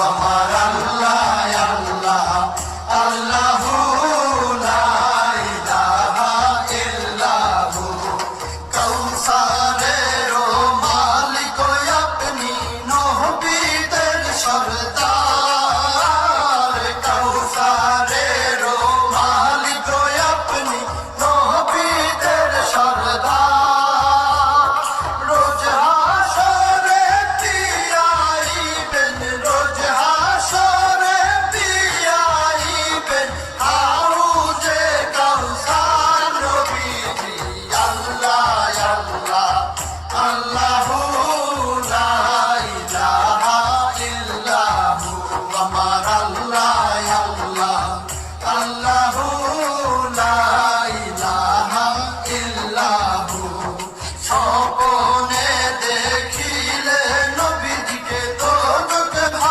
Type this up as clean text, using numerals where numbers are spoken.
আমার আল্লাহ আল্লাহ আল্লাহু লা ইলাহা ইল্লাহু কাউসারের মালিক আপনি নবীদের সরদার কাউসারের মালিক আপনি নবীদের সরদার রোজ হাসরে পিয়াইবেন রোজ হাসরে পিয়াইবেন হাউজে কাউসার নবীজি আল্লাহ আল্লাহ আল্লাহু লা ইলাহা ইল্লাহু আমার আল্লাহ